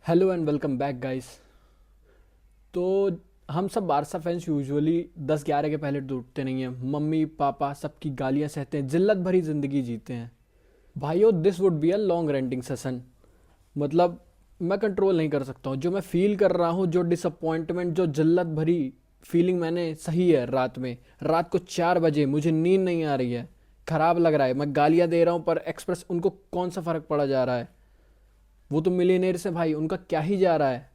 Hello and welcome back guys. तो हम सब बारसा फैंस यूजुअली 10-11 के पहले तो उठते नहीं हैं। मम्मी पापा सबकी गालियां सहते हैं, जिल्लत भरी ज़िंदगी जीते हैं। भाइयों, this would be a long renting session. मतलब मैं कंट्रोल नहीं कर सकता हूँ। जो मैं फील कर रहा हूँ, जो डिसअपॉइंटमेंट, जो जिल्लत भरी फीलिंग मैंने सही है रात को 4 बजे मुझे नींद नहीं आ रही है, ख़राब लग रहा है। मैं गालियाँ दे रहा हूँ पर एक्सप्रेस उनको कौन सा फ़र्क पड़ा जा रहा है। वो तो मिलियनेयर से भाई, उनका क्या ही जा रहा है।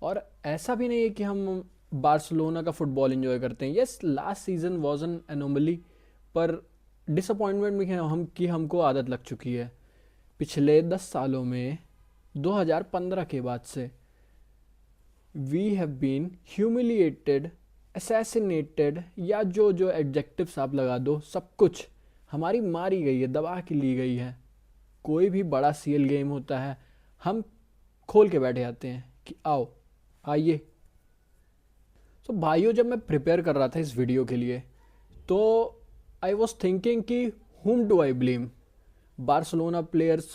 और ऐसा भी नहीं है कि हम बार्सिलोना का फुटबॉल एंजॉय करते हैं। Yes, last season was an anomaly, पर डिसअपॉइंटमेंट में हमको आदत लग चुकी है पिछले 10 सालों में। 2015 के बाद से we have been humiliated, assassinated, या जो जो एडजेक्टिव्स आप लगा दो, सब कुछ हमारी मारी गई है, दबा के ली गई है। कोई भी बड़ा सीएल गेम होता है, हम खोल के बैठे जाते हैं कि आओ, आइए। तो भाइयों, जब मैं प्रिपेयर कर रहा था इस वीडियो के लिए, तो आई वॉज थिंकिंग कि हुम do I blame? Barcelona players,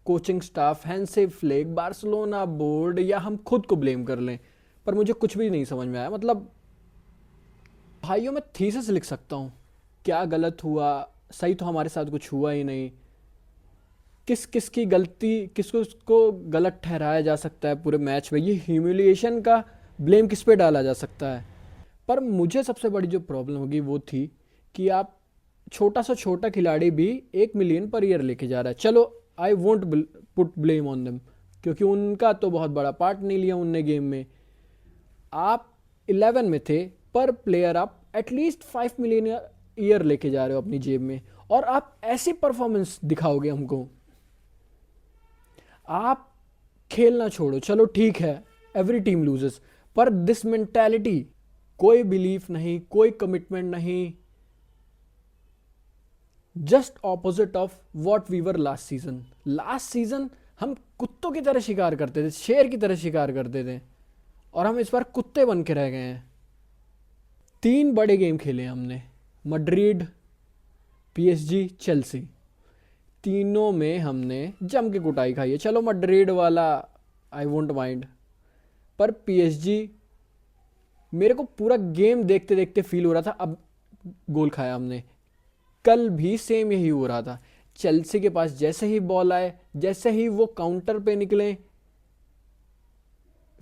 coaching staff, Hansi flick, Barcelona board, या हम खुद को ब्लेम कर लें। पर मुझे कुछ भी नहीं समझ में आया। मतलब भाइयों, मैं थीसिस लिख सकता हूँ, क्या गलत हुआ, सही तो हमारे साथ कुछ हुआ ही नहीं। किस किस की गलती, किसको उसको गलत ठहराया जा सकता है पूरे मैच में, ये ह्यूमिलिएशन का ब्लेम किस पे डाला जा सकता है। पर मुझे सबसे बड़ी जो प्रॉब्लम होगी वो थी कि आप छोटा सा छोटा खिलाड़ी भी 1 मिलियन पर ईयर लेके जा रहा है। चलो, I won't put blame on them, क्योंकि उनका तो बहुत बड़ा पार्ट नहीं लिया उनने गेम में। आप 11 में थे, पर प्लेयर आप एटलीस्ट 5 मिलियन ईयर लेके जा रहे हो अपनी जेब में, और आप ऐसी परफॉर्मेंस दिखाओगे हमको। आप खेलना छोड़ो, चलो ठीक है, एवरी टीम लूजेस, पर दिस मेंटालिटी, कोई बिलीफ नहीं, कोई कमिटमेंट नहीं, just opposite of what we were last season हम कुत्तों की तरह शिकार करते थे, शेर की तरह शिकार करते थे, और हम इस बार कुत्ते बन के रह गए हैं। 3 बड़े गेम खेले हमने, मड्रिड, पीएसजी, चेल्सी। तीनों में हमने जम के कुटाई खाई है। चलो, मड्रिड वाला आई वोंट माइंड, पर पीएसजी, मेरे को पूरा गेम देखते देखते फील हो रहा था अब गोल खाया हमने। कल भी सेम यही हो रहा था। चेल्सी के पास जैसे ही बॉल आए, जैसे ही वो काउंटर पे निकले,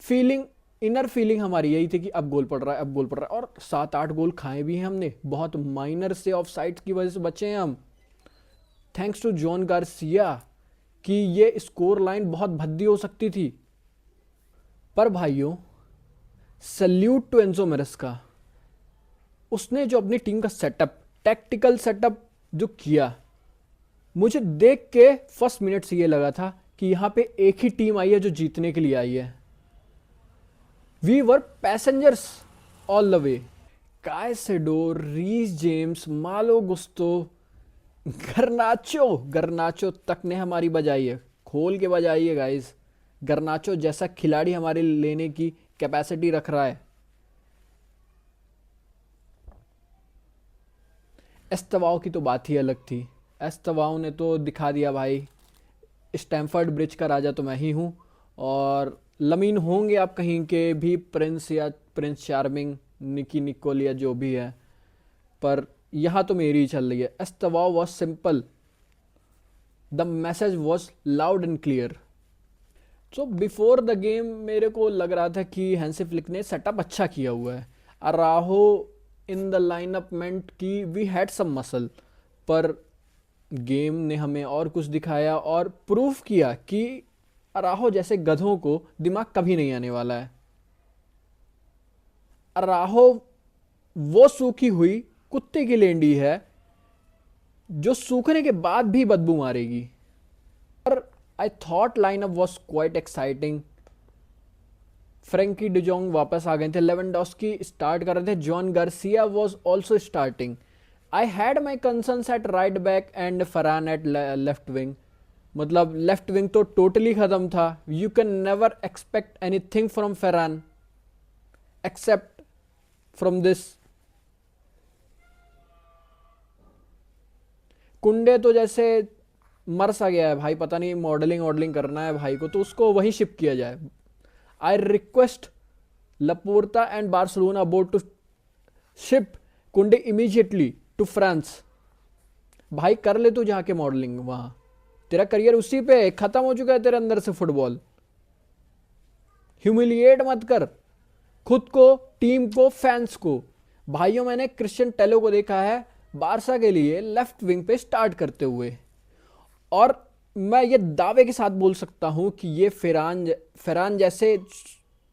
फीलिंग, इनर फीलिंग हमारी यही थी कि अब गोल पड़ रहा है, अब गोल पड़ रहा है। और 7-8 गोल खाए भी हैं हमने, बहुत माइनर से ऑफ साइड की वजह से बचे हैं हम, थैंक्स टू जॉन गार्सिया, कि ये स्कोर लाइन बहुत भद्दी हो सकती थी। पर भाइयों, सल्यूट टू एंजो मेरेस्का। उसने जो अपनी टीम का सेटअप, टैक्टिकल सेटअप जो किया, मुझे देख के फर्स्ट मिनट से ये लगा था कि यहाँ पे एक ही टीम आई है जो जीतने के लिए आई है। We were passengers all the way. Caicedo, Reece James, Malo Gusto, गर्नाचो गर्नाचो तक ने हमारी बजाई है, खोल के बजाई है गाइस। गर्नाचो जैसा खिलाड़ी हमारे लेने की कैपेसिटी रख रहा है। एस्तवाओ की तो बात ही अलग थी। एस्तवाओ ने तो दिखा दिया भाई, स्टैमफर्ड ब्रिज का राजा तो मैं ही हूँ। और लमीन होंगे आप कहीं के भी प्रिंस, या प्रिंस चार्मिंग, निकी निकोल, या जो भी है, पर यहाँ तो मेरी ही चल रही है। Estevao was simple, the message was loud and clear. So before the game मेरे को लग रहा था कि हैंसी फ्लिक ने सेटअप अच्छा किया हुआ है। अराहो इन द लाइनअप मेंट कि वी हैड सम मसल, पर गेम ने हमें और कुछ दिखाया और प्रूफ किया कि अराहो जैसे गधों को दिमाग कभी नहीं आने वाला है। अराहो वो सूखी हुई कुत्ते की लेंडी है जो सूखने के बाद भी बदबू मारेगी। पर I thought lineup was quite exciting. Frenkie de Jong वापस आ गए थे, लेवेंडोस्की स्टार्ट कर रहे थे, Jon Garcia was also starting. I had my concerns at right back and Farhan at left wing. मतलब लेफ्ट विंग तो टोटली खत्म था। You can never expect anything from Farhan except from this. Kounde तो जैसे मर सा गया है भाई, पता नहीं मॉडलिंग वॉडलिंग करना है भाई को, तो उसको वहीं शिप किया जाए। I request Laporta and Barcelona board to ship Kounde immediately to France. भाई कर ले तू जाके मॉडलिंग वहां, तेरा करियर उसी पे खत्म हो चुका है तेरे अंदर से फुटबॉल। ह्यूमिलिएट मत कर खुद को, टीम को, फैंस को। भाइयों मैंने क्रिश्चियन टेलो को देखा है बारसा के लिए लेफ्ट विंग पे स्टार्ट करते हुए, और मैं ये दावे के साथ बोल सकता हूं कि ये फेरान जैसे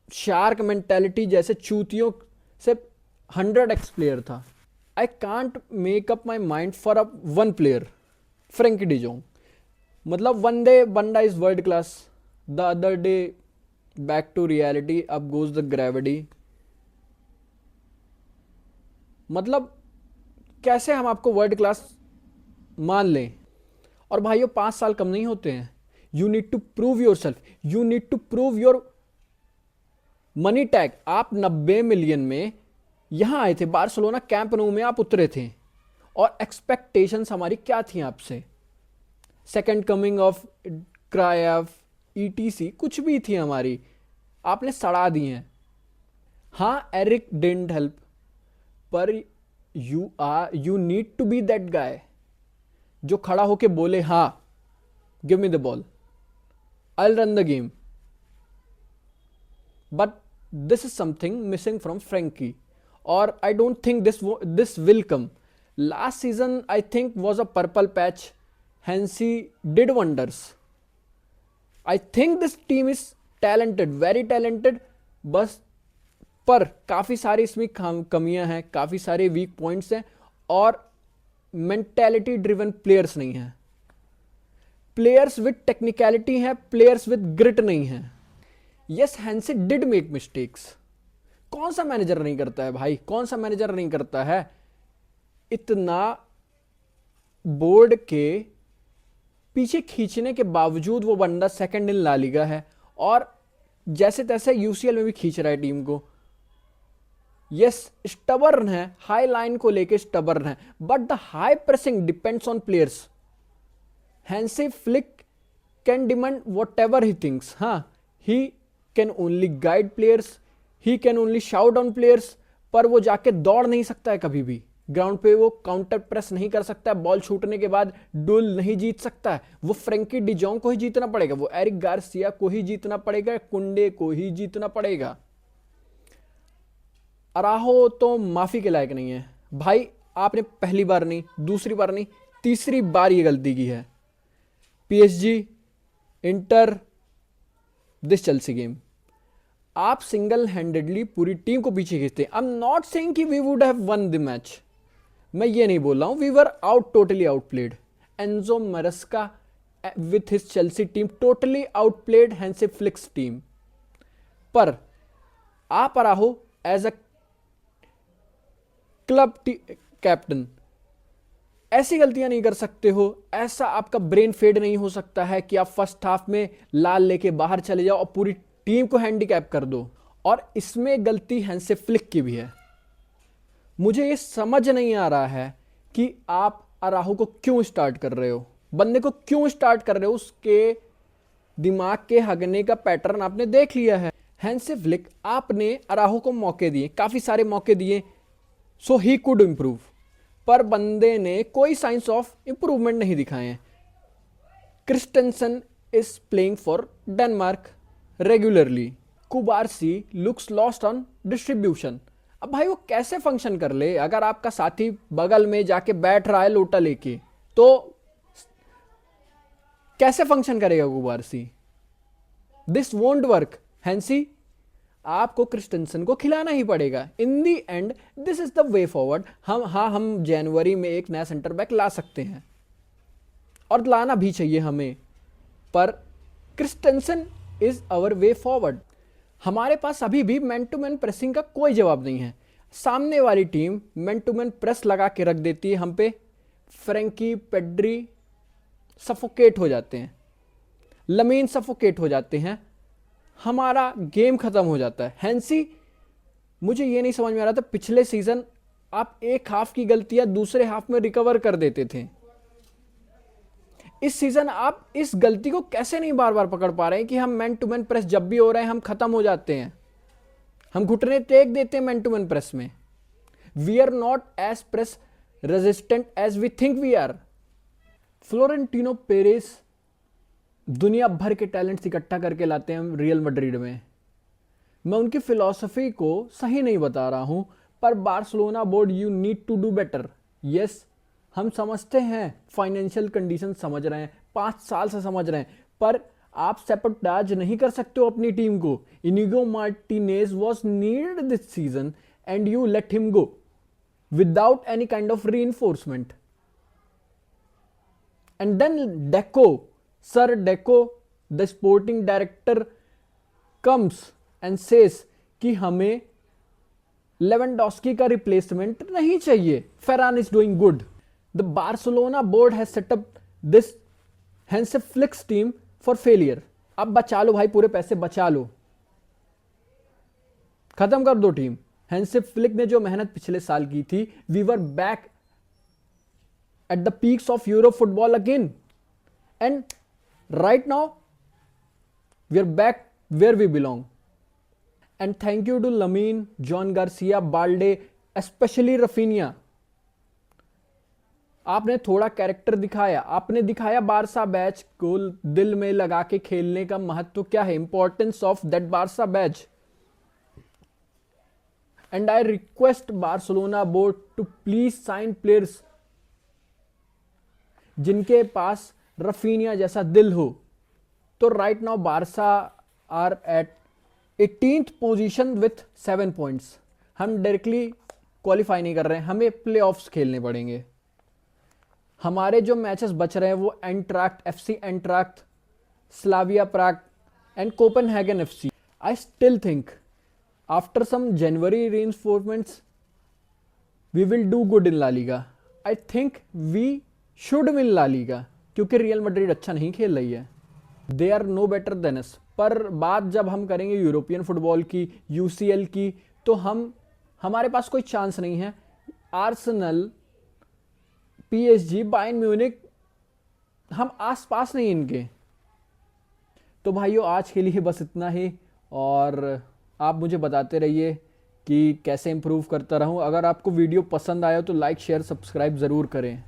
शार्क मेंटेलिटी जैसे चूतियों से 100x प्लेयर था। I can't make up my mind for a one player, Frenkie de Jong. मतलब वन डे बंडा is world class, the other day back to reality, अब गोज द ग्रेविटी। मतलब कैसे हम आपको वर्ल्ड क्लास मान लें? और भाइयों 5 साल कम नहीं होते हैं। You need to prove yourself, you need to prove your money tag. आप 90 मिलियन में यहां आए थे, बार्सिलोना कैंप नो में आप उतरे थे, और एक्सपेक्टेशंस हमारी क्या थी आपसे? Second coming of Cruyff, etc कुछ भी थी हमारी, आपने सड़ा दी हैं। हाँ एरिक डिडंट हेल्प, पर you need to be that guy जो खड़ा होके बोले हाँ give me the ball, I will run the game. But this is something missing from Frenkie, और I don't think this will come. Last season I think was a purple patch, Hansi did wonders. I think this team is talented, very talented, बस पर काफ़ी सारी इसमें कमियां हैं, काफ़ी सारे वीक पॉइंट्स हैं, और मेंटेलिटी ड्रिवन प्लेयर्स नहीं हैं। प्लेयर्स विद टेक्निकलिटी हैं, प्लेयर्स विद ग्रिट नहीं हैं। Yes Hansi did make mistakes, कौन सा मैनेजर नहीं करता है भाई, कौन सा मैनेजर नहीं करता है? इतना बोर्ड के पीछे खींचने के बावजूद वो बंदा सेकंड इन ला लीगा है, और जैसे तैसे यूसीएल में भी खींच रहा है टीम को। यस स्टबर्न है, हाई लाइन को लेके स्टबर्न है, but the high pressing depends on players. Hansi Flick can demand whatever he thinks, हाँ he can only guide players, he can only shout on players, पर वो जाके दौड़ नहीं सकता है कभी भी ग्राउंड पे, वो काउंटर प्रेस नहीं कर सकता है, बॉल छूटने के बाद डुल नहीं जीत सकता है। वो फ्रेंकी डिजोंग को ही जीतना पड़ेगा, वो एरिक गार्सिया को ही जीतना पड़ेगा, कुंडे को ही जीतना पड़ेगा। अराहो तो माफी के लायक नहीं है भाई, आपने पहली बार नहीं, दूसरी बार नहीं, तीसरी बार ये गलती की है। PSG, Inter, this Chelsea game, आप सिंगल हैंडेडली पूरी टीम को पीछे खींचते। आई एम नॉट सेइंग कि we would have won the match, मैं ये नहीं बोल रहा हूं, we were out, totally outplayed. Enzo Maresca with his Chelsea team totally outplayed Hansi Flick's team. पर आप Araujo as a club captain ऐसी गलतियां नहीं कर सकते हो, ऐसा आपका ब्रेन फेड नहीं हो सकता है कि आप फर्स्ट हाफ में लाल लेके बाहर चले जाओ और पूरी टीम को हैंडीकैप कर दो। और इसमें गलती हैंसी फ्लिक की भी है। मुझे ये समझ नहीं आ रहा है कि आप अराहो को क्यों स्टार्ट कर रहे हो, बंदे को क्यों स्टार्ट कर रहे हो। उसके दिमाग के हगने का पैटर्न आपने देख लिया है। हैंसी फ्लिक, आपने अराहो को मौके दिए, काफी सारे मौके दिए, सो ही कुड इंप्रूव, पर बंदे ने कोई साइंस ऑफ इंप्रूवमेंट नहीं दिखाए हैं। Christensen is playing for Denmark regularly, Cubarsi looks lost on distribution. अब भाई वो कैसे फंक्शन कर ले अगर आपका साथी बगल में जाके बैठ रहा है लोटा लेके, तो कैसे फंक्शन करेगा Cubarsi? This won't work. Hansi, आपको क्रिस्टेंसन को खिलाना ही पड़ेगा। In the end this is the way forward. हम जनवरी में एक नया सेंटर बैक ला सकते हैं, और लाना भी चाहिए हमें, पर Christensen is our way forward. हमारे पास अभी भी मैन टू मैन प्रेसिंग का कोई जवाब नहीं है। सामने वाली team man to man press लगा के रख देती है हम पे, फ्रेंकी, पेड्री सफोकेट हो जाते हैं, लमीन सफोकेट हो जाते हैं, हमारा गेम खत्म हो जाता है। हैंसी, मुझे ये नहीं समझ में आ रहा था, पिछले सीजन आप एक हाफ की गलतियां दूसरे हाफ में रिकवर कर देते थे, इस सीजन आप इस गलती को कैसे नहीं बार बार पकड़ पा रहे हैं कि हम मैन टू मैन प्रेस जब भी हो रहे हैं हम खत्म हो जाते हैं, हम घुटने टेक देते हैं मैन टू मैन प्रेस में। We are not as press resistant as we think we are. Florentino Perez दुनिया भर के टैलेंट्स इकट्ठा करके लाते हैं रियल मैड्रिड में। मैं उनकी फिलॉसफी को सही नहीं बता रहा हूं, पर Barcelona board you need to do better. Yes, हम समझते हैं, फाइनेंशियल कंडीशन समझ रहे हैं, 5 साल से समझ रहे हैं, पर आप सैबोटाज नहीं कर सकते हो अपनी टीम को। Inigo Martinez was needed this season and you let him go without any kind of reinforcement. And then Deco, sir Deco the sporting director comes and says कि हमें लेवेंडोस्की का रिप्लेसमेंट नहीं चाहिए, Ferran is doing good. The Barcelona board has set up this Hansi Flick's team for failure. अब बचा लो भाई, पूरे पैसे बचा लो, खत्म कर दो टीम। हैंस फ्लिक ने जो मेहनत पिछले साल की थी, we were back at the peaks of Europe football again and right now we are back where we belong. And thank you to Lamine, John Garcia, Balde, especially Raphinha. आपने थोड़ा character दिखाया, आपने दिखाया बारसा बैच को दिल में लगा के खेलने का महत्व क्या है, importance of that Barca batch. And I request Barcelona board to please sign players जिनके पास रफीनिया जैसा दिल हो। तो right now Barca are at 18th position with 7 points. हम डायरेक्टली क्वालिफाई नहीं कर रहे हैं, हमें प्लेऑफ्स खेलने पड़ेंगे। हमारे जो मैचेस बच रहे हैं वो Eintracht FC, Eintracht, Slavia Prague and Copenhagen FC. I still think after some January reinforcements we will do good in La Liga. I think we should win La Liga, क्योंकि Real Madrid अच्छा नहीं खेल रही है, they are no better than us. पर बात जब हम करेंगे यूरोपियन फुटबॉल की, यूसीएल की, तो हमारे पास कोई चांस नहीं है। आर्सेनल, पीएसजी, बायर्न म्यूनिख, हम आस पास नहीं इनके। तो भाइयों आज के लिए बस इतना ही, और आप मुझे बताते रहिए कि कैसे इंप्रूव करता रहूं। अगर आपको वीडियो पसंद आया तो लाइक, शेयर, सब्सक्राइब ज़रूर करें।